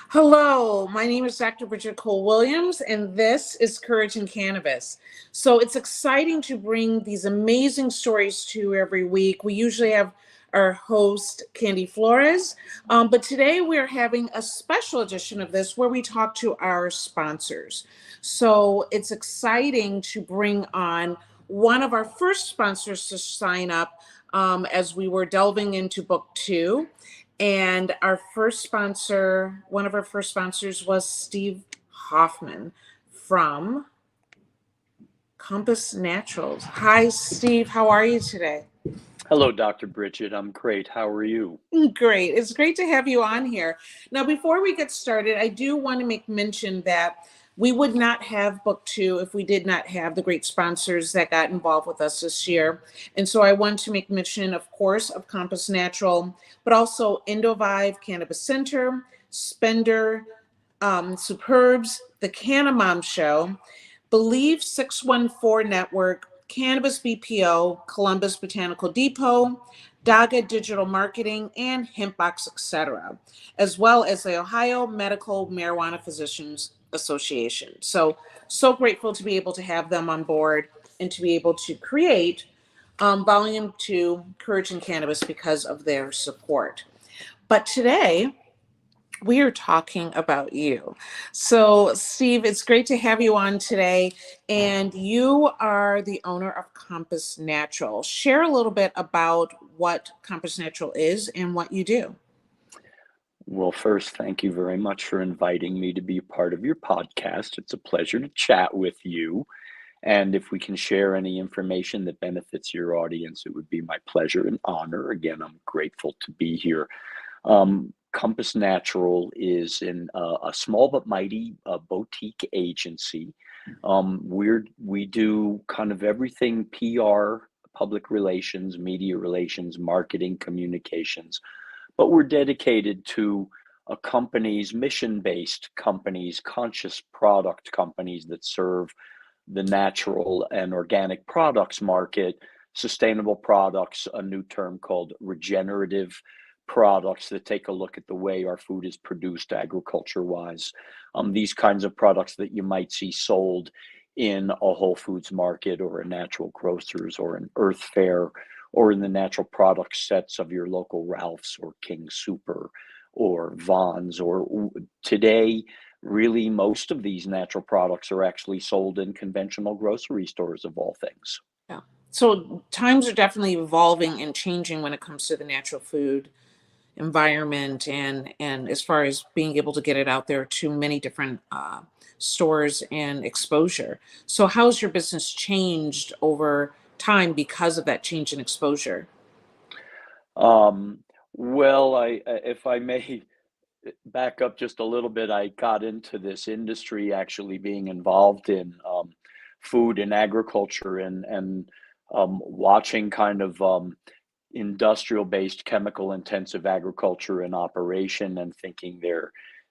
Hello, my name is Dr. Bridget Cole Williams, and this is Courage in Cannabis. So it's exciting to bring these amazing stories to you every week. We usually have our host, Candy Flores, but today we're having a special edition of this where we talk to our sponsors. So it's exciting to bring on one of our first sponsors to sign up as we were delving into book two. And our first sponsor, one of our first sponsors was Steve Hoffman from Compass Naturals. Hi, Steve. How are you today? Hello, Dr. Bridget. I'm great. How are you? Great. It's great to have you on here. Now, before we get started, I do want to make mention that we would not have book two if we did not have the great sponsors that got involved with us this year. And so I want to make mention, of course, of Compass Natural, but also Endovive Cannabis Center, Spender, Superbs, The Canamom Show, Believe 614 Network, Cannabis BPO, Columbus Botanical Depot, Daga Digital Marketing, and Hempbox, etc., as well as the Ohio Medical Marijuana Physicians Association. So grateful to be able to have them on board and to be able to create Volume 2, Courage in Cannabis, because of their support. But today, we are talking about you. So, Steve, it's great to have you on today. And you are the owner of Compass Natural. Share a little bit about what Compass Natural is and what you do. Well, first, thank you very much for inviting me to be a part of your podcast. It's a pleasure to chat with you. And if we can share any information that benefits your audience, it would be my pleasure and honor. Again, I'm grateful to be here. Compass Natural is a small but mighty boutique agency. We do kind of everything PR, public relations, media relations, marketing, communications, but we're dedicated to companies, mission-based companies, conscious product companies that serve the natural and organic products market, sustainable products, a new term called regenerative products that take a look at the way our food is produced agriculture wise. These kinds of products that you might see sold in a Whole Foods market or a natural grocers or an Earth Fair or in the natural product sets of your local Ralph's or King Super or Vons, or today, really most of these natural products are actually sold in conventional grocery stores of all things. Yeah. So, times are definitely evolving and changing when it comes to the natural food environment and as far as being able to get it out there to many different stores and exposure. So how's your business changed over time because of that change in exposure? Um, well, if I may back up just a little bit, I got into this industry actually being involved in food and agriculture and watching kind of industrial based chemical intensive agriculture and operation and thinking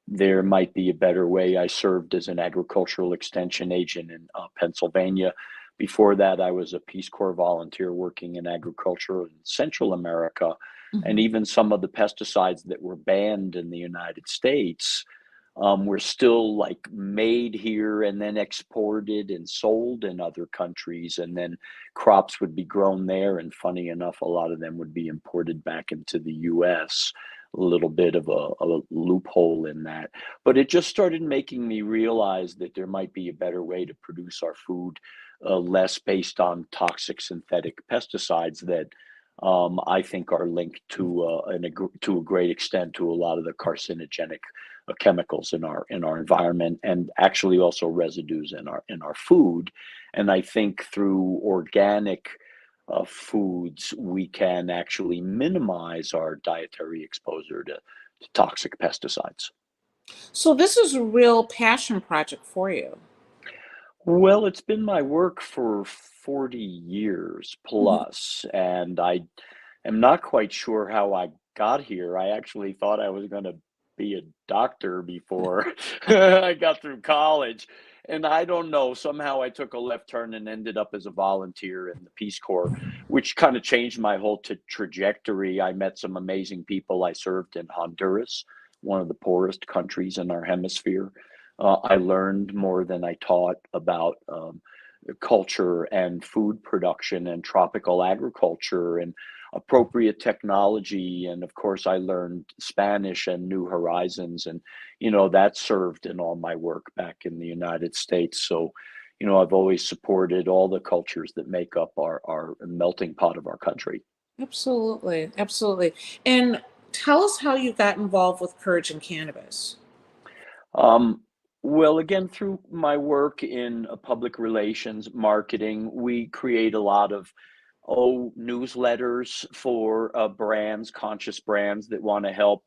there might be a better way. I served as an agricultural extension agent in Pennsylvania. Before that, I was a Peace Corps volunteer working in agriculture in Central America. And Mhm. even some of the pesticides that were banned in the United States were still like made here and then exported and sold in other countries. And then crops would be grown there. And funny enough, a lot of them would be imported back into the US. A little bit of a loophole in that. But it just started making me realize that there might be a better way to produce our food, less based on toxic synthetic pesticides that I think are linked to a great extent to a lot of the carcinogenic chemicals in our environment, and actually also residues in our food. And I think through organic foods, we can actually minimize our dietary exposure to toxic pesticides. So this is a real passion project for you. Well, it's been my work for 40 years Mhm. plus, and I am not quite sure how I got here. I actually thought I was going to be a doctor before I got through college. And I don't know, somehow I took a left turn and ended up as a volunteer in the Peace Corps, which kind of changed my whole trajectory. I met some amazing people. I served in Honduras one of the poorest countries in our hemisphere. I learned more than I taught about culture and food production and tropical agriculture and appropriate technology. And of course, I learned Spanish and New Horizons. And, that served in all my work back in the United States. So, I've always supported all the cultures that make up our melting pot of our country. Absolutely, absolutely. And tell us how you got involved with Courage and Cannabis. Um, well, again, through my work in public relations, marketing, we create a lot of newsletters for brands, conscious brands that want to help,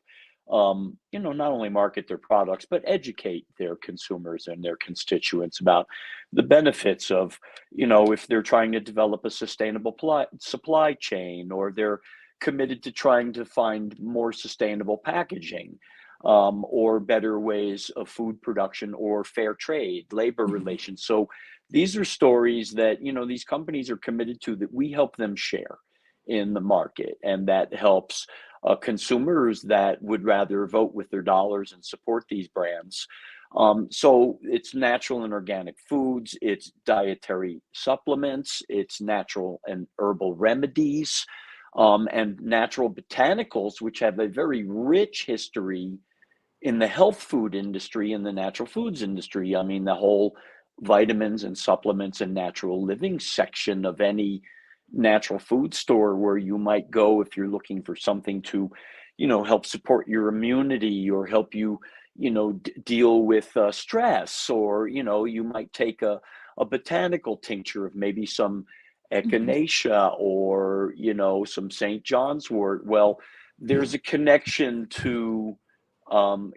not only market their products but educate their consumers and their constituents about the benefits of, if they're trying to develop a sustainable supply chain, or they're committed to trying to find more sustainable packaging, or better ways of food production or fair trade, labor Mhm. relations. So these are stories that, these companies are committed to, that we help them share in the market, and that helps consumers that would rather vote with their dollars and support these brands. So it's natural and organic foods, it's dietary supplements, it's natural and herbal remedies, and natural botanicals, which have a very rich history in the health food industry and the natural foods industry. I mean, the whole vitamins and supplements and natural living section of any natural food store where you might go if you're looking for something to, help support your immunity, or help you, deal with stress, or, you might take a botanical tincture of maybe some Mhm. echinacea, or, some St. John's wort. Well, there's a connection to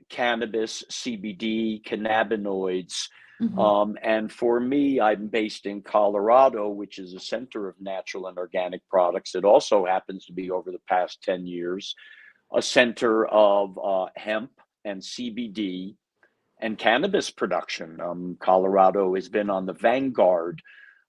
cannabis, CBD, cannabinoids. Mhm. And for me, I'm based in Colorado, which is a center of natural and organic products. It also happens to be, over the past 10 years, a center of hemp and CBD and cannabis production. Colorado has been on the vanguard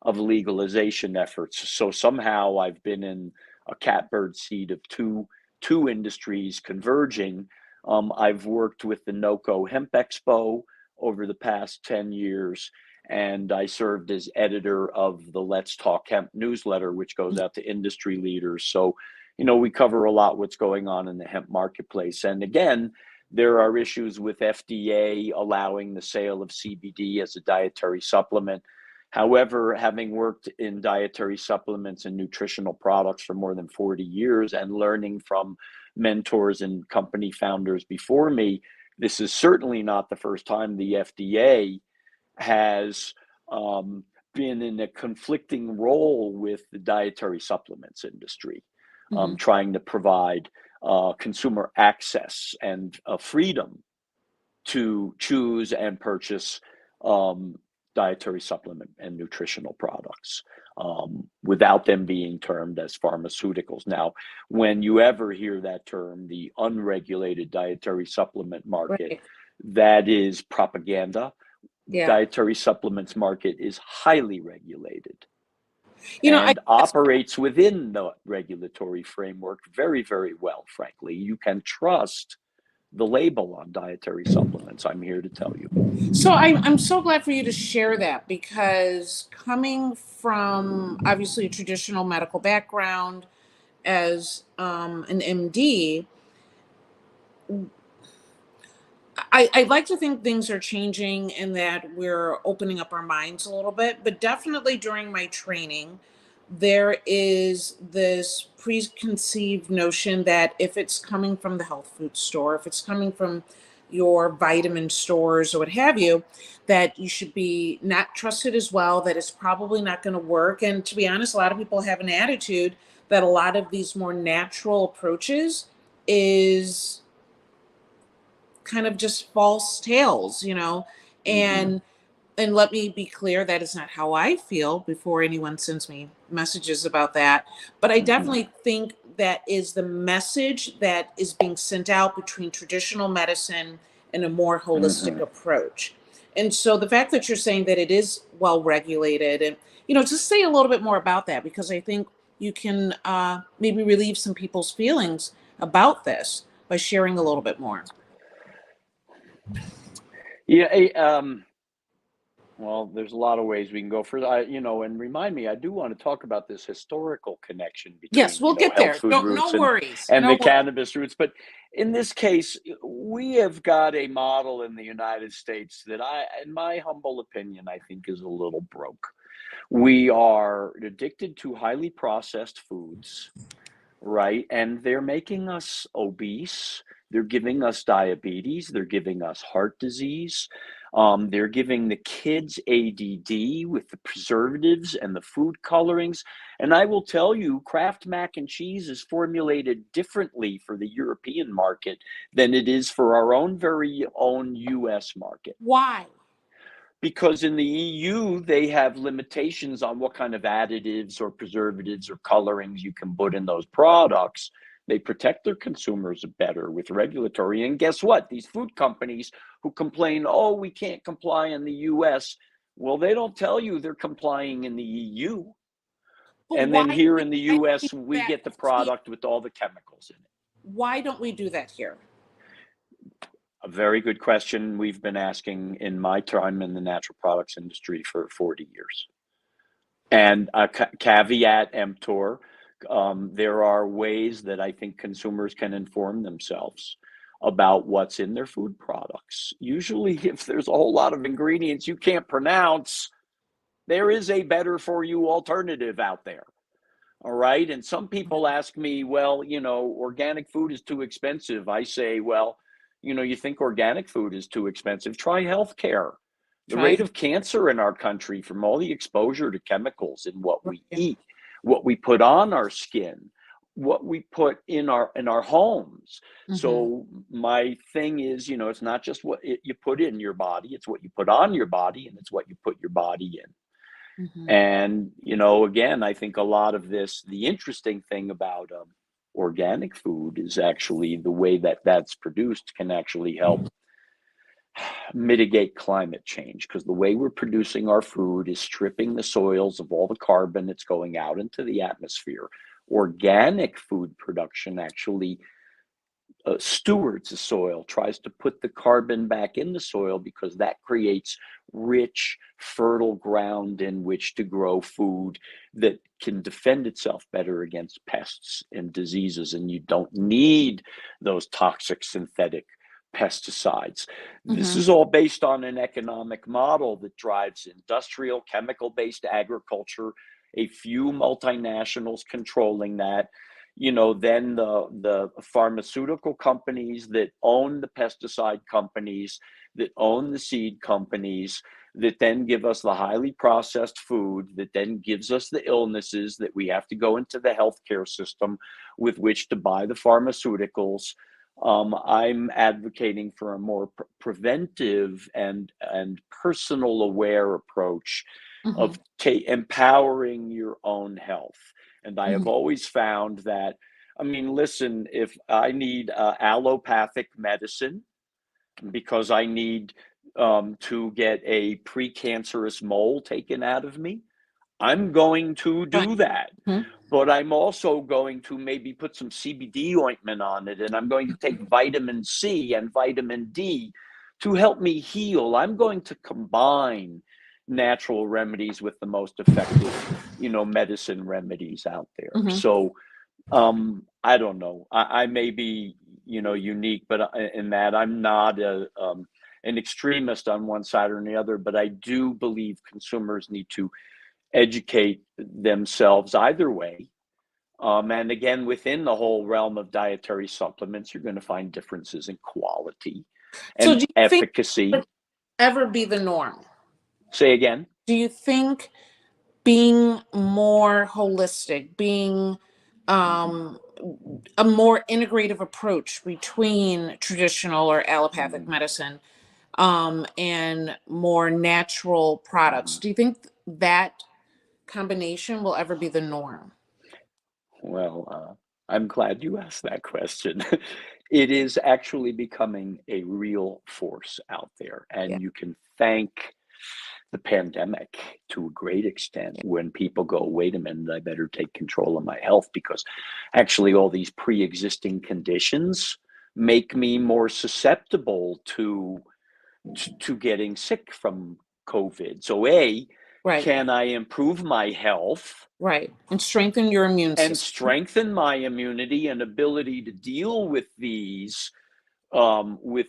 of legalization efforts. So somehow I've been in a catbird seat of two industries converging. I've worked with the NOCO Hemp Expo over the past 10 years, and I served as editor of the Let's Talk Hemp newsletter, which goes out to industry leaders. So, we cover a lot what's going on in the hemp marketplace. And again, there are issues with FDA allowing the sale of CBD as a dietary supplement. However, having worked in dietary supplements and nutritional products for more than 40 years, and learning from mentors and company founders before me, this is certainly not the first time the FDA has um, been in a conflicting role with the dietary supplements industry, Mhm. trying to provide consumer access and freedom to choose and purchase um, dietary supplement and nutritional products, without them being termed as pharmaceuticals. Now, when you ever hear that term, the unregulated dietary supplement market, Right. that is propaganda. Yeah. Dietary supplements market is highly regulated I and that's operates within the regulatory framework very, very well, frankly. You can trust the label on dietary supplements, I'm here to tell you. so I'm so glad for you to share that, because coming from obviously a traditional medical background as an MD, I'd like to think things are changing and that we're opening up our minds a little bit, but definitely during my training, there is this preconceived notion that if it's coming from the health food store, if it's coming from your vitamin stores or what have you, that you should be not trusted as well, that it's probably not going to work. And to be honest, a lot of people have an attitude that a lot of these more natural approaches is kind of just false tales. Hmm. And let me be clear, that is not how I feel, before anyone sends me messages about that. But I Hmm. definitely think that is the message that is being sent out between traditional medicine and a more holistic Hmm. approach. And so the fact that you're saying that it is well regulated, and just say a little bit more about that, because I think you can maybe relieve some people's feelings about this by sharing a little bit more. Yeah, well, there's a lot of ways we can go for that. And remind me, I do want to talk about this historical connection Yes, between, we'll get health there. food No, no roots worries. and No the worries. cannabis roots. But in this case, we have got a model in the United States that in my humble opinion, I think is a little broke. We are addicted to highly processed foods, right? And they're making us obese. They're giving us diabetes. They're giving us heart disease. They're giving the kids ADD with the preservatives and the food colorings. And I will tell you, Kraft mac and cheese is formulated differently for the European market than it is for our own very own US market. Why? Because in the EU, they have limitations on what kind of additives or preservatives or colorings you can put in those products. They protect their consumers better with regulatory. And guess what? These food companies who complain, oh, we can't comply in the US, well, they don't tell you they're complying in the EU. But And then here in the why don't we US, do we that get the here? product with all the chemicals in it. Why don't we do that here? A very good question we've been asking in my time in the natural products industry for 40 years. And a caveat emptor, there are ways that I think consumers can inform themselves about what's in their food products. Usually, if there's a whole lot of ingredients you can't pronounce, there is a better for you alternative out there. All right. And some people ask me, well, organic food is too expensive. I say, well, you think organic food is too expensive? Try healthcare. The rate Try. of cancer in our country from all the exposure to chemicals in what we Right. eat, what we put on our skin, what we put in our homes. Mm-hmm. So my thing is, it's not just what you put in your body, it's what you put on your body, and it's what you put your body in. Mm-hmm. And, again, I think a lot of the interesting thing about organic food is actually the way that that's produced can actually help mitigate climate change because the way we're producing our food is stripping the soils of all the carbon that's going out into the atmosphere. Organic food production actually stewards the soil, tries to put the carbon back in the soil because that creates rich, fertile ground in which to grow food that can defend itself better against pests and diseases. And you don't need those toxic synthetic pesticides. This Mm-hmm. is all based on an economic model that drives industrial, chemical based agriculture, a few multinationals controlling that, then the pharmaceutical companies that own the pesticide companies, that own the seed companies, that then give us the highly processed food, that then gives us the illnesses that we have to go into the healthcare system with which to buy the pharmaceuticals. I'm advocating for a more preventive and personal aware approach Mm-hmm. of empowering your own health. And I Mm-hmm. have always found that, I mean, listen, if I need allopathic medicine because I need to get a precancerous mole taken out of me, I'm going to Right. do that. Mm-hmm. But I'm also going to maybe put some CBD ointment on it, and I'm going to take vitamin C and vitamin D to help me heal. I'm going to combine natural remedies with the most effective, medicine remedies out there. Mm-hmm. So I don't know. I may be, unique, but in that I'm not an extremist on one side or the other. But I do believe consumers need to educate themselves either way. And again, within the whole realm of dietary supplements, you're going to find differences in quality So and do you think it efficacy. would ever be the norm? Say again. Do you think being more holistic, being um, a more integrative approach between traditional or allopathic Mhm, medicine and more natural products, mhm. do you think that combination will ever be the norm? Well, I'm glad you asked that question. It is actually becoming a real force out there, Yeah. and you can thank the pandemic to a great extent when people go, wait a minute, I better take control of my health because actually all these pre existing conditions make me more susceptible to to getting sick from COVID. So A, Right. can I improve my health Right. And strengthen your immune and system. strengthen my immunity and ability to deal with with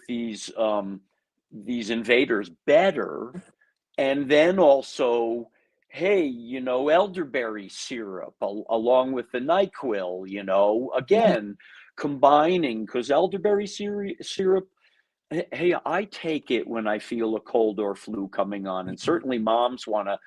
these invaders better? And then also, hey, elderberry syrup along with the NyQuil, Mhm. again, combining, because elderberry syrup, hey, I take it when I feel a cold or flu coming on. And certainly moms want to,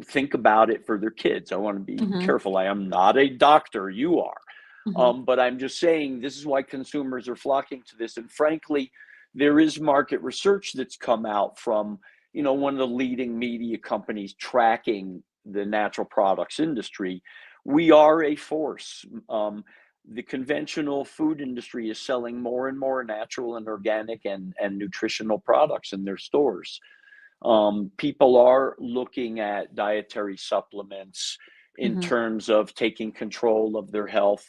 think about it for their kids. I want to be Mhm. careful. I am not a doctor. You are. Mhm. But I'm just saying this is why consumers are flocking to this. And frankly, there is market research that's come out from, one of the leading media companies tracking the natural products industry. We are a force. The conventional food industry is selling more and more natural and organic and nutritional products in their stores. People are looking at dietary supplements in Mhm. terms of taking control of their health,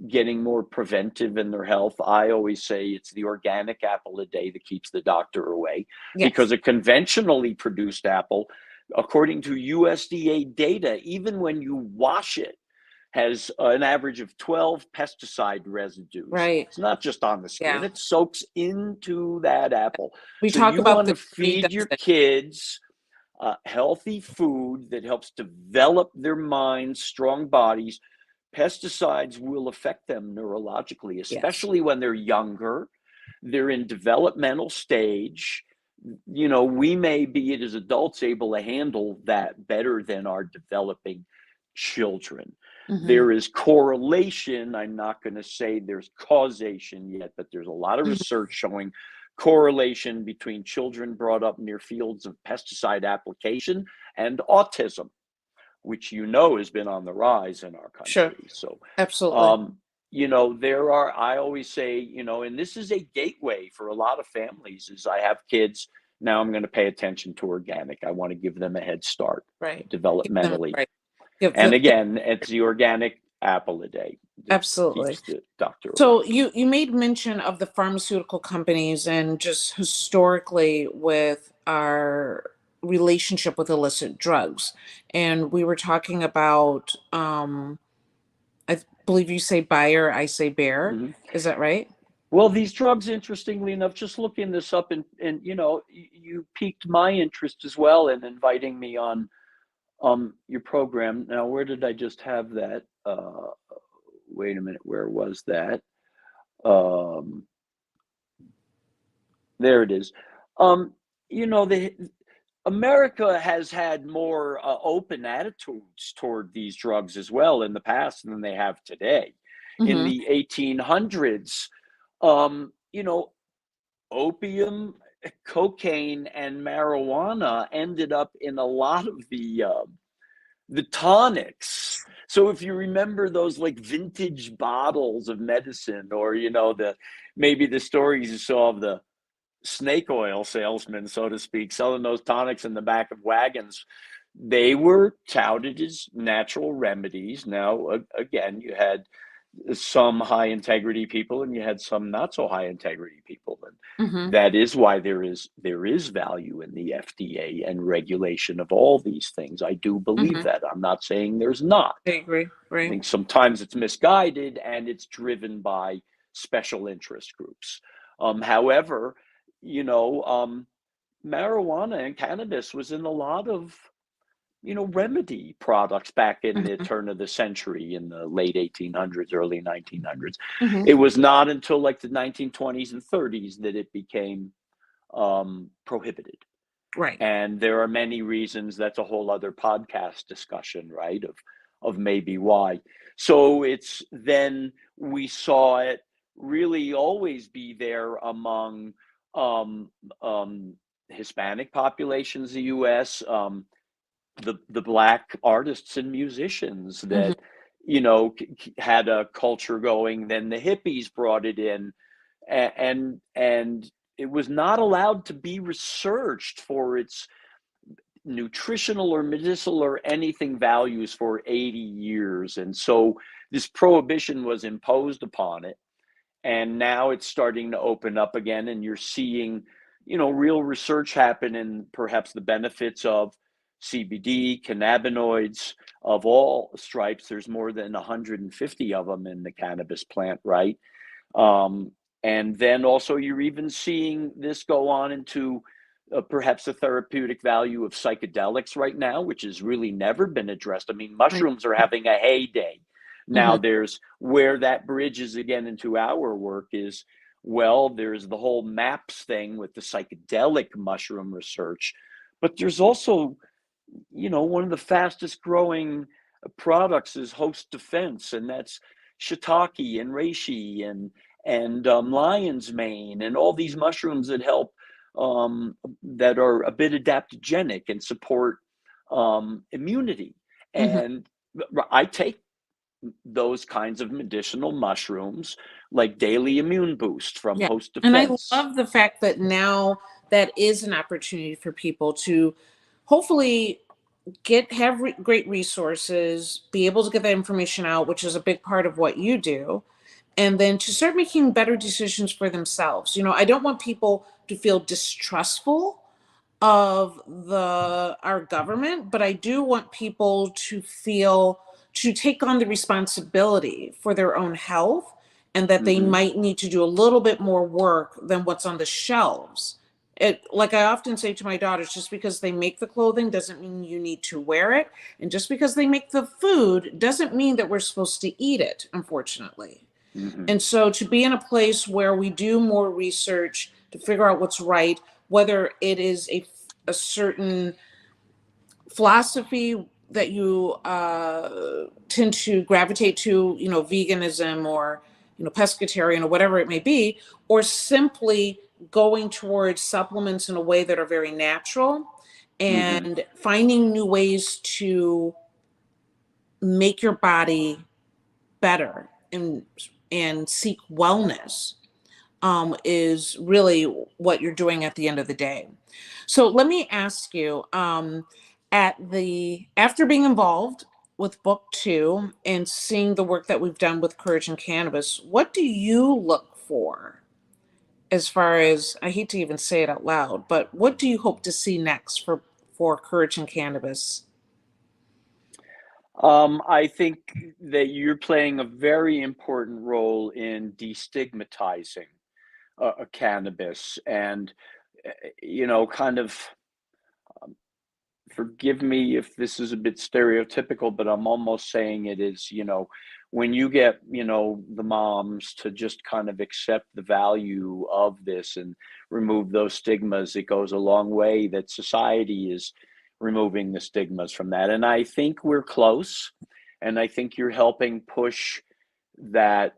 getting more preventive in their health. I always say it's the organic apple a day that keeps the doctor away, Yes. because a conventionally produced apple, according to USDA data, even when you wash it, has an average of 12 pesticide residues. Right. It's not just on the skin, Yeah. it soaks into that apple. We So talk you about want the to Dirty feed your Dozen. kids healthy food that helps develop their minds, strong bodies. Pesticides will affect them neurologically, Yes. especially when they're younger. They're in developmental stage. We may be as adults able to handle that better than our developing children. Mhm. There is correlation. I'm not going to say there's causation yet, but there's a lot of Mhm. research showing correlation between children brought up near fields of pesticide application and autism, which has been on the rise in our Sure. country. So, Absolutely. um, I always say, and this is a gateway for a lot of families, is I have kids, now I'm going to pay attention to organic. I want to give them a head start Right. Give them developmentally. right. Give And them again, it's the organic apple a day that absolutely. keeps the doctor away. So you made mention of the pharmaceutical companies and just historically with our relationship with illicit drugs. And we were talking about I believe you say buyer, I say bear. Mhm. Is that right? Well, these drugs, interestingly enough, just looking this up, and you piqued my interest as well in inviting me on your program. Now, where did I just have that? Wait a minute, where was that? Um, there it is. Um, the America has had more open attitudes toward these drugs as well in the past than they have today. In Mhm. the 1800s, um, you know, opium, cocaine, and marijuana ended up in a lot of the tonics. So if you remember those like vintage bottles of medicine, or the maybe the stories you saw of the snake oil salesman, so to speak, selling those tonics in the back of wagons, they were touted as natural remedies. Now, again, you had some high integrity people and you had some not so high integrity people, and Mhm. that is why there is value in the FDA and regulation of all these things. I do believe Mhm. that. I'm not saying there's not. I agree. I Right. think sometimes it's misguided and it's driven by special interest groups. However, you know um, marijuana and cannabis was in a lot of remedy products back in the Mhm. turn of the century, in the late 1800s, early 1900s. Mhm. It was not until like the 1920s and 30s that it became prohibited. Right. And there are many reasons. That's a whole other podcast discussion, right? Of maybe why. So it's then we saw it really always be there among um, um, Hispanic populations, the U.S., the black artists and musicians Mhm. that had a culture going. Then the hippies brought it in, and it was not allowed to be researched for its nutritional or medicinal or anything values for 80 years. And so this prohibition was imposed upon it. And now it's starting to open up again. And you're seeing, real research happen in perhaps the benefits of CBD, cannabinoids of all stripes. There's more than 150 of them in the cannabis plant, right? Um, and then also, you're even seeing this go on into perhaps the therapeutic value of psychedelics right now, which has really never been addressed. I mean, Right. mushrooms are having a heyday. Hmm. Now, there's where that bridges again into our work is, well, there's the whole MAPS thing with the psychedelic mushroom research, but there's also, one of the fastest growing products is host defense, and that's shiitake and reishi and lion's mane and all these mushrooms that help, that are a bit adaptogenic and support immunity. Hmm. And I take those kinds of medicinal mushrooms like daily immune boost from Yeah. host And I defense. love the fact that now that is an opportunity for people to hopefully great resources, be able to get that information out, which is a big part of what you do, and then to start making better decisions for themselves. I don't want people to feel distrustful of the our government, but I do want people to take on the responsibility for their own health, and that they Hmm. might need to do a little bit more work than what's on the shelves. Like I often say to my daughters, just because they make the clothing doesn't mean you need to wear it, and just because they make the food doesn't mean that we're supposed to eat it, unfortunately. Hmm. And so to be in a place where we do more research to figure out what's right, whether it is a certain philosophy that you tend to gravitate to, veganism or, pescatarian or whatever it may be, or simply going towards supplements in a way that are very natural Hmm. and finding new ways to make your body better and seek wellness, is really what you're doing at the end of the day. So let me ask you, at the after being involved with book two and seeing the work that we've done with Courage and Cannabis, what do you look for as far as, I hate to even say it out loud, but what do you hope to see next for Courage and Cannabis? I think that you're playing a very important role in destigmatizing cannabis, and kind of, forgive me if this is a bit stereotypical, but I'm almost saying it is, when you get, the moms to just kind of accept the value of this and remove those stigmas, it goes a long way that society is removing the stigmas from that. And I think we're close, and I think you're helping push that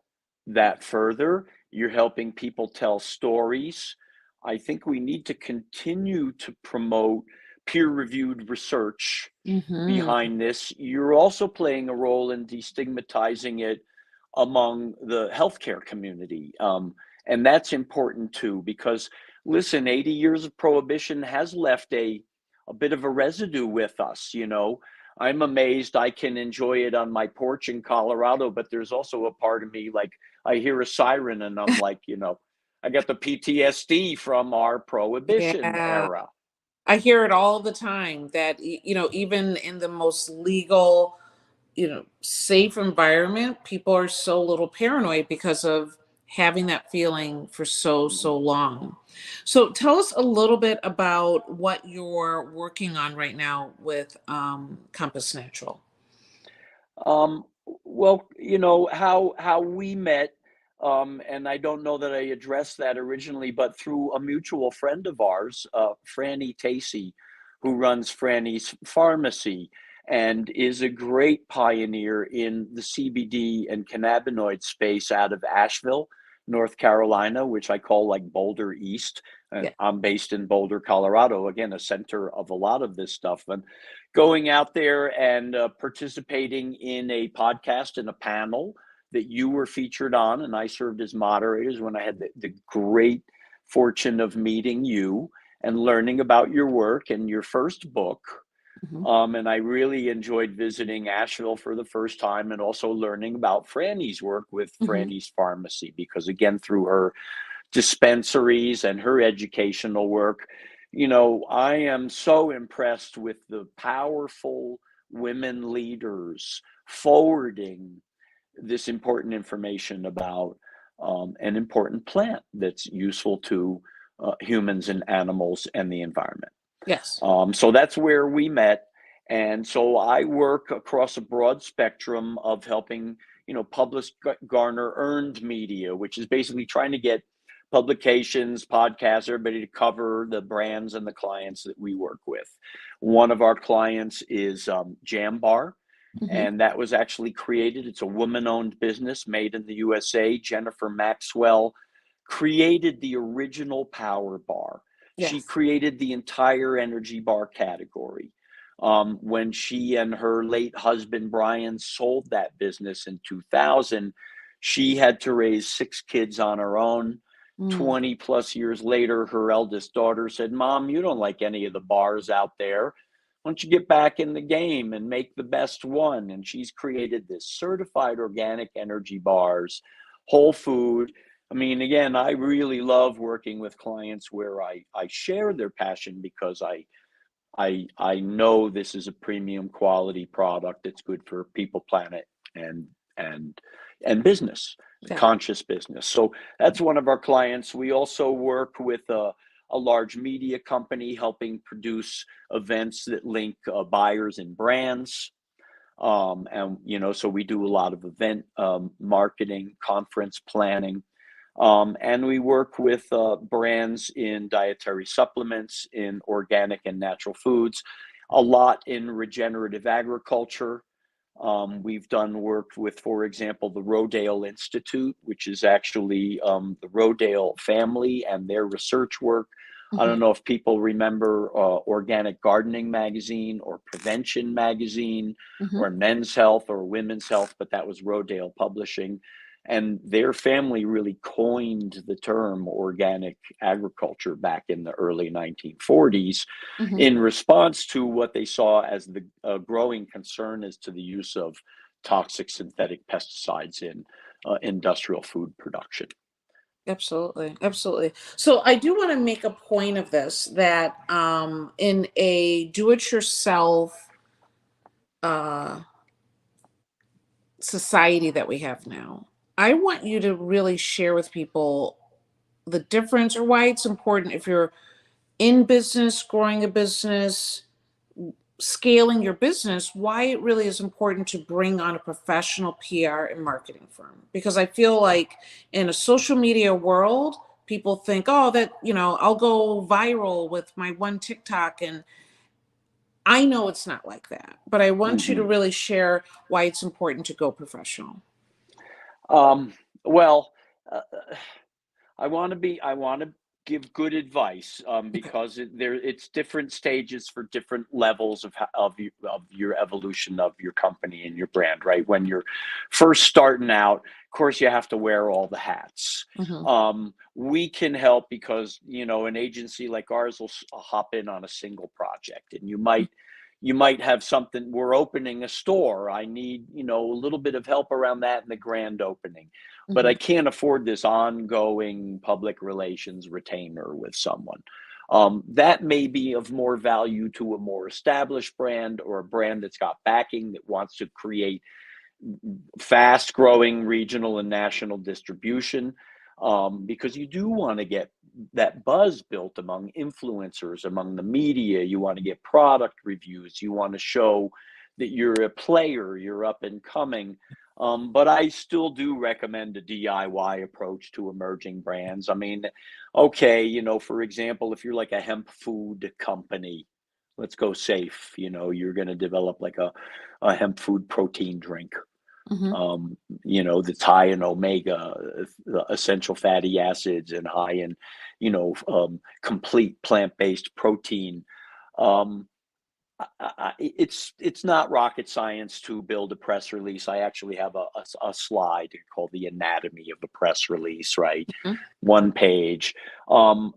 further. You're helping people tell stories. I think we need to continue to promote peer-reviewed research Mm-hmm. behind this. You're also playing a role in destigmatizing it among the healthcare community. And that's important too, because listen, 80 years of prohibition has left a bit of a residue with us. I'm amazed I can enjoy it on my porch in Colorado, but there's also a part of me, like, I hear a siren and I'm like, I got the PTSD from our prohibition Yeah. era. I hear it all the time that, even in the most legal, safe environment, people are so little paranoid because of having that feeling for so long. So tell us a little bit about what you're working on right now with Compass Natural. Um, well, how we met, and I don't know that I addressed that originally, but through a mutual friend of ours, Franny Tacey, who runs Franny's Pharmacy and is a great pioneer in the CBD and cannabinoid space out of Asheville, North Carolina, which I call like Boulder East. And Yeah. I'm based in Boulder, Colorado, again, a center of a lot of this stuff. And going out there and participating in a podcast and a panel that you were featured on, and I served as moderators when I had the great fortune of meeting you and learning about your work and your first book. Mhm. And I really enjoyed visiting Asheville for the first time and also learning about Franny's work with Mhm. Franny's Pharmacy, because again, through her dispensaries and her educational work. I am so impressed with the powerful women leaders forwarding this important information about an important plant that's useful to humans and animals and the environment. Yes. So that's where we met. And so I work across a broad spectrum of helping, publish, garner earned media, which is basically trying to get publications, podcasts, everybody to cover the brands and the clients that we work with. One of our clients is Jam Bar, Hmm. and that was actually created. It's a woman-owned business made in the USA. Jennifer Maxwell created the original power bar. She Yes. created the entire energy bar category. When she and her late husband Brian sold that business in 2000, she had to raise 6 kids on her own. Mm. 20 plus years later, her eldest daughter said, "Mom, you don't like any of the bars out there. Why don't you get back in the game and make the best one?" And she's created this certified organic energy bars, whole food. I mean, again, I really love working with clients where I share their passion because I know this is a premium quality product that's good for people, planet, and and and business, Yeah. conscious business. So that's one of our clients. We also work with a large media company helping produce events that link buyers and brands. And so we do a lot of event marketing, conference planning. And we work with brands in dietary supplements, in organic and natural foods, a lot in regenerative agriculture. We've done work with, for example, the Rodale Institute, which is actually the Rodale family and their research work. I Hmm. don't know if people remember Organic Gardening Magazine or Prevention Magazine Hmm. or Men's Health or Women's Health, but that was Rodale Publishing. And their family really coined the term organic agriculture back in the early 1940s Hmm. in response to what they saw as the growing concern as to the use of toxic synthetic pesticides in industrial food production. Absolutely, absolutely. So I do want to make a point of this that in a do-it-yourself uh, society that we have now, I want you to really share with people the difference or why it's important if you're in business, growing a business, scaling your business, why it really is important to bring on a professional PR and marketing firm. Because I feel like in a social media world, people think, oh, that, I'll go viral with my one TikTok. And I know it's not like that, but I want you to Mhm. really share why it's important to go professional. Um, well, uh, I want to give good advice Okay. because it's different stages for different levels of your evolution of your company and your brand, right? When you're first starting out, of course, you have to wear all the hats. Hmm. We can help because, an agency like ours will hop in on a single project, and you might have something. We're opening a store. I need, a little bit of help around that in the grand opening, but I Hmm. can't afford this ongoing public relations retainer with someone. That may be of more value to a more established brand or a brand that's got backing that wants to create fast growing regional and national distribution, because you do want to get that buzz built among influencers, among the media. You want to get product reviews. You want to show that you're a player, you're up and coming. But I still do recommend a DIY approach to emerging brands. I mean, okay, for example, if you're like a hemp food company, let's go safe. You're going to develop like a hemp food protein drink, Hmm. um, that's high in omega, essential fatty acids, and high in, complete plant-based protein. Um, it's not rocket science to build a press release. I actually have a slide called the anatomy of the press release, right? One page.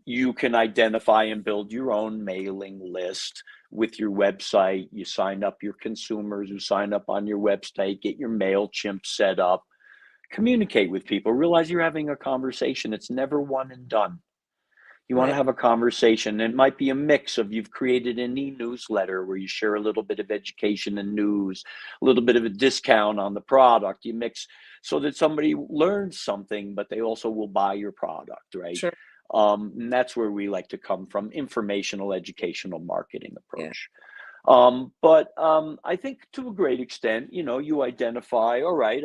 You can identify and build your own mailing list with your website. You sign up your consumers who sign up on your website, get your MailChimp set up, Communicate with people. Realize you're having a conversation. It's never one and done. You want to Right. have a conversation. It might be a mix of you've created an e-newsletter where you share a little bit of education and news, a little bit of a discount on the product. You mix so that somebody learns something, but they also will buy your product, right? Sure. And that's where we like to come from, informational, educational marketing Yeah. approach. But I think to a great extent, you identify, all right,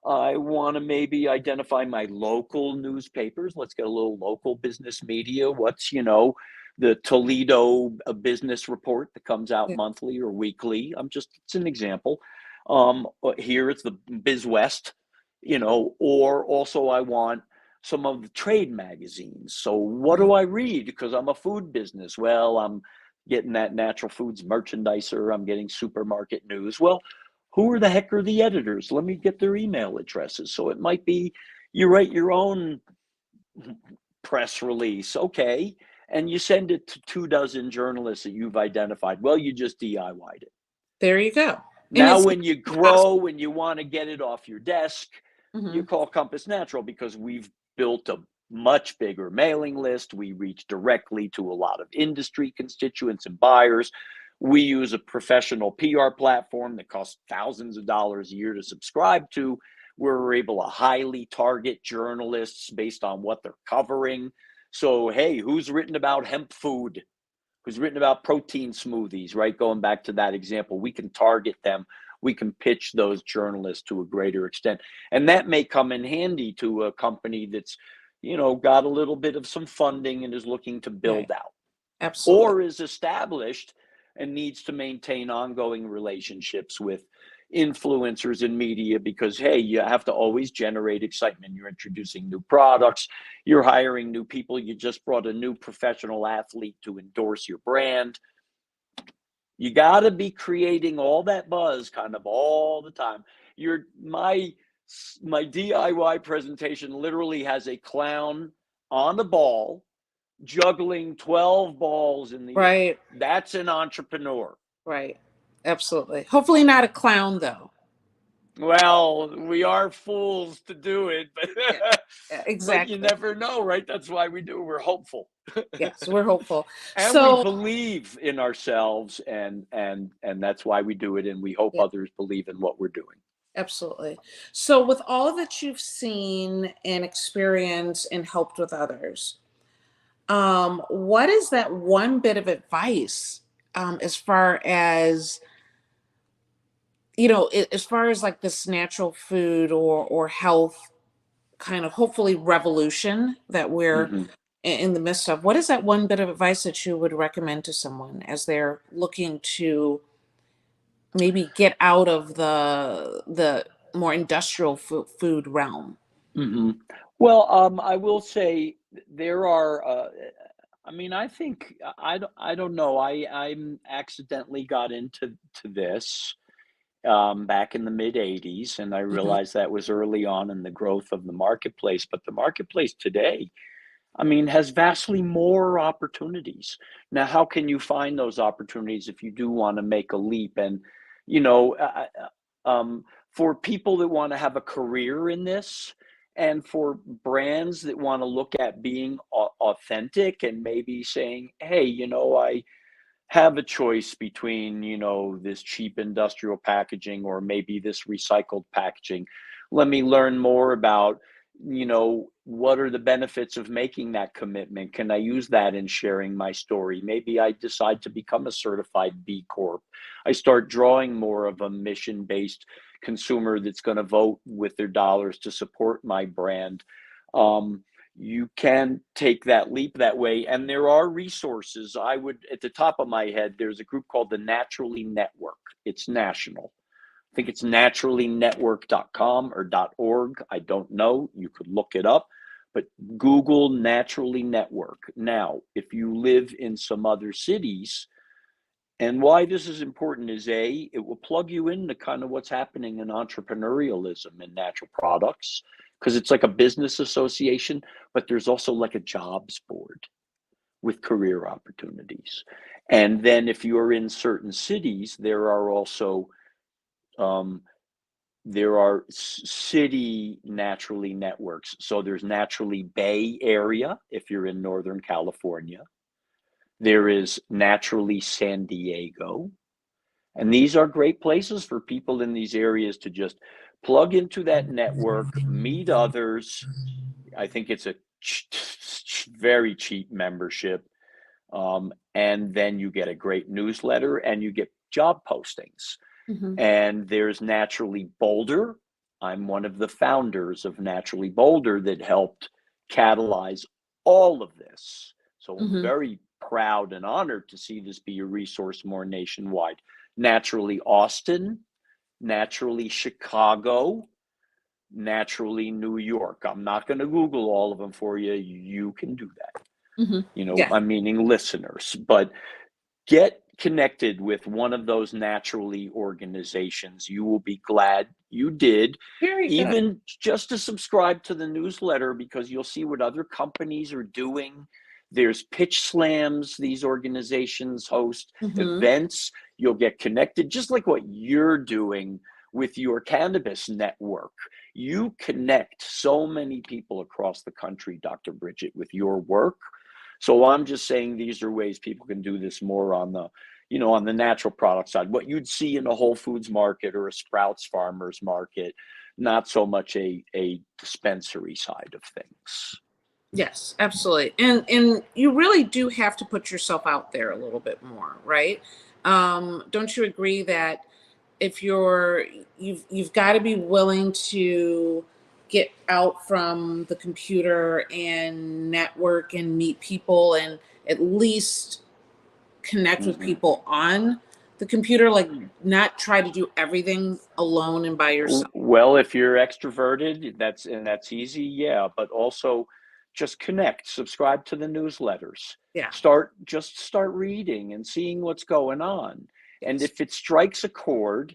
I want to maybe identify my local newspapers. Let's get a little local business media. What's, the Toledo business report that comes out Yeah. monthly or weekly. It's an example. Here it's the Biz West, or also I want some of the trade magazines. So what Mhm. do I read? Because I'm a food business. Well, I'm getting that natural foods merchandiser. I'm getting supermarket news. Well, who are the heck are the editors? Let me get their email addresses. So it might be you write your own press release, okay, and you send it to 2 dozen journalists that you've identified. Well, you just DIY'd it. There you go. And Now, it's when you possible. grow and you want to get it off your desk, you Hmm. call Compass Natural because we've built a much bigger mailing list. We reach directly to a lot of industry constituents and buyers. We use a professional PR platform that costs thousands of dollars a year to subscribe to, where we're able to highly target journalists based on what they're covering. So, hey, who's written about hemp food? Who's written about protein smoothies, right? Going back to that example, we can target them. We can pitch those journalists to a greater extent. And that may come in handy to a company that's, got a little bit of some funding and is looking to Right. build out, Absolutely. or is established and needs to maintain ongoing relationships with influencers and media because, hey, you have to always generate excitement. You're introducing new products, you're hiring new people, you just brought a new professional athlete to endorse your brand. You got to be creating all that buzz kind of all the time. Your my DIY presentation literally has a clown on a ball juggling 12 balls in the air. Right. That's an entrepreneur. Right. Absolutely. Hopefully not a clown though. Well, we are fools to do it, but Yeah. Yeah, but you exactly. never know, right? That's why we do. We're hopeful. Yes, we're hopeful. And we So, believe in ourselves and that's why we do it and we hope yeah, others believe in what we're doing. absolutely. So, with all that you've seen and experienced and helped with others, what is that one bit of advice, as far as as far as like this natural food or health kind of hopefully revolution that we're Mhm. in the midst of? What is that one bit of advice that you would recommend to someone as they're looking to maybe get out of the more industrial food realm? Mhm. Well, I will say there are, I mean, I think I don't know. I'm accidentally got into this back in the mid 80s, and I Hmm. realized that was early on in the growth of the marketplace. But the marketplace today, I mean, has vastly more opportunities. Now, how can you find those opportunities if you do want to make a leap? And, you know, uh, for people that want to have a career in this, and for brands that want to look at being authentic and maybe saying, hey, I have a choice between, this cheap industrial packaging or maybe this recycled packaging. Let me learn more about, what are the benefits of making that commitment? Can I use that in sharing my story? Maybe I decide to become a certified B Corp. I start drawing more of a mission based consumer that's going to vote with their dollars to support my brand. Um, you can take that leap that way. And there are resources. I would, at the top of my head, there's a group called the Naturally Network. It's national. I think it's naturallynetwork.com or .org. I don't know. You could look it up, but Google Naturally Network. Now, if you live in some other cities, and why this is important is it will plug you into kind of what's happening in entrepreneurialism in natural products because it's like a business association, but there's also like a jobs board with career opportunities. And then if you're in certain cities, there are also um, there are city naturally networks. So there's naturally Bay Area if you're in Northern California. There is naturally San Diego. And these are great places for people in these areas to just plug into that network, meet others. I think it's a very cheap membership. And then you get a great newsletter and you get job postings. Mm-hmm. And there's Naturally Boulder. I'm one of the founders of Naturally Boulder that helped catalyze all of this. So I'm Mm-hmm. very proud and honored to see this be a resource more nationwide. Naturally Austin, Naturally Chicago, Naturally New York. I'm not going to Google all of them for you. You can do that. Mm-hmm. You know, Yeah. I'm meaning listeners, but get connected with one of those naturally organizations. You will be glad you did, Very good. even just to subscribe to the newsletter, because you'll see what other companies are doing. There's pitch slams, these organizations host Mm-hmm. events. You'll get connected, just like what you're doing with your cannabis network. You connect so many people across the country, Dr. Bridget, with your work. So I'm just saying these are ways people can do this more on the, on the natural product side. What you'd see in a Whole Foods market or a Sprouts farmers market, not so much a dispensary side of things. Yes, absolutely. And you really do have to put yourself out there a little bit more, right? Don't you agree that if you've got to be willing to get out from the computer and network and meet people and at least connect with Mm-hmm. people on the computer, like not try to do everything alone and by yourself. Well, if you're extroverted, that's easy, yeah, but also just connect, subscribe to the newsletters. Yeah. Start reading and seeing what's going on. And Yes. if it strikes a chord,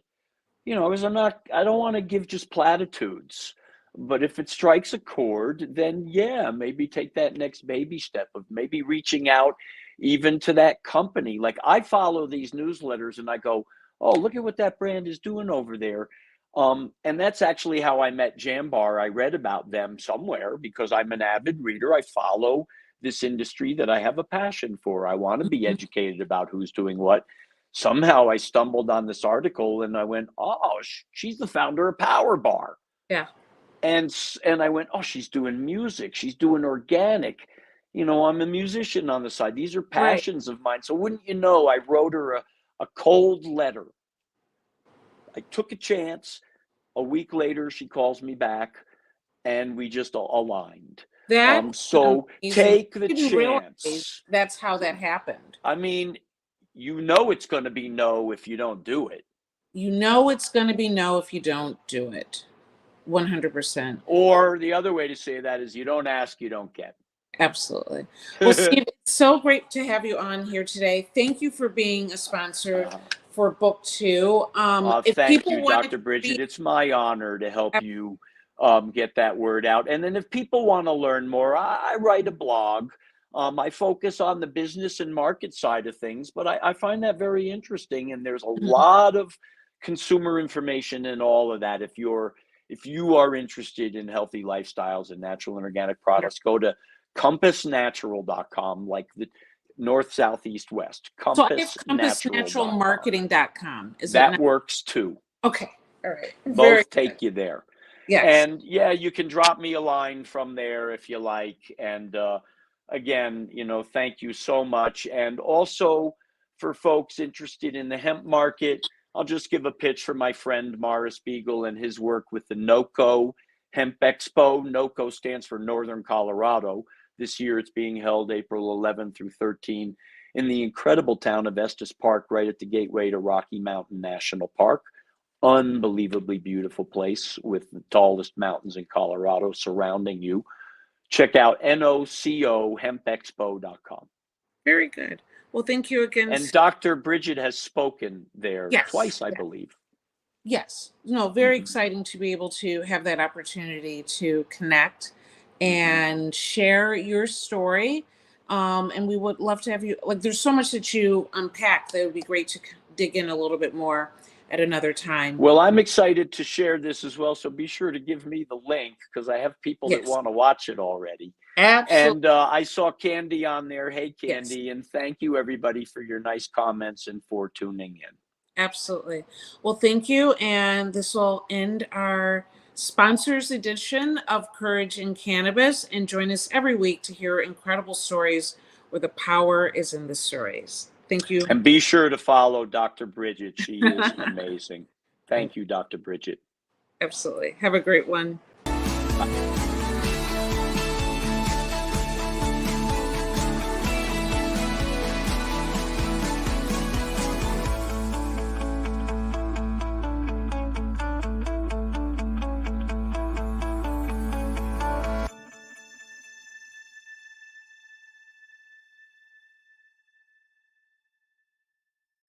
because I don't want to give just platitudes, but if it strikes a chord, then yeah, maybe take that next baby step of maybe reaching out even to that company. Like I follow these newsletters and I go, oh, look at what that brand is doing over there. And that's actually how I met Jambar. I read about them somewhere because I'm an avid reader. I follow this industry that I have a passion for. I want to be Mhm. educated about who's doing what. Somehow I stumbled on this article and I went, oh, she's the founder of Power Bar. Yeah. And I went, oh, she's doing music. She's doing organic. I'm a musician on the side. These are Right. passions of mine. So wouldn't you know, I wrote her a cold letter. I took a chance. A week later, she calls me back and we just aligned. That's So amazing. take the I didn't realize chance. that's how that happened. I mean, it's going to be no if you don't do it. You know it's going to be no if you don't do it. 100%. Or the other way to say that is you don't ask, you don't get. Absolutely. Well, Steve, it's so great to have you on here today. Thank you for being a sponsor for book two. If Thank people you, want Dr. to Bridget. read, It's my honor to help you get that word out. And then if people want to learn more, I write a blog. I focus on the business and market side of things, but I find that very interesting. And there's a lot of consumer information and all of that. If you are interested in healthy lifestyles and natural and organic products, go to compassnatural.com, like the north, south, east, west. so I have Compassnatural.com. compassnaturalmarketing.com. Is it That not? works too. Okay. All right. Very Both good. take you there. Yes. And yeah, you can drop me a line from there if you like. And again, thank you so much. And also for folks interested in the hemp market, I'll just give a pitch for my friend Morris Beagle and his work with the NOCO Hemp Expo. NOCO stands for Northern Colorado. This year it's being held April 11th through 13th in the incredible town of Estes Park, right at the gateway to Rocky Mountain National Park. Unbelievably beautiful place with the tallest mountains in Colorado surrounding you. Check out nocohempexpo.com. Very good. Well, thank you again. And Dr. Bridget has spoken there Yes. twice, I believe. Yes. No, very exciting to be able to have that opportunity to connect and share your story. And we would love to have you, like, there's so much that you unpack that would be great to dig in a little bit more. at another time. Well, I'm excited to share this as well, so be sure to give me the link because I have people that Yes, want to watch it already. absolutely. And I saw Candy on there. Hey, Yes. Candy, and thank you everybody for your nice comments and for tuning in. Absolutely. Well, thank you. And this will end our sponsors edition of Courage in Cannabis. And join us every week to hear incredible stories where the power is in the stories. Thank you. And be sure to follow Dr. Bridget. She is amazing. Thank Thank you, Dr. Bridget. Absolutely. Have a great one. Bye.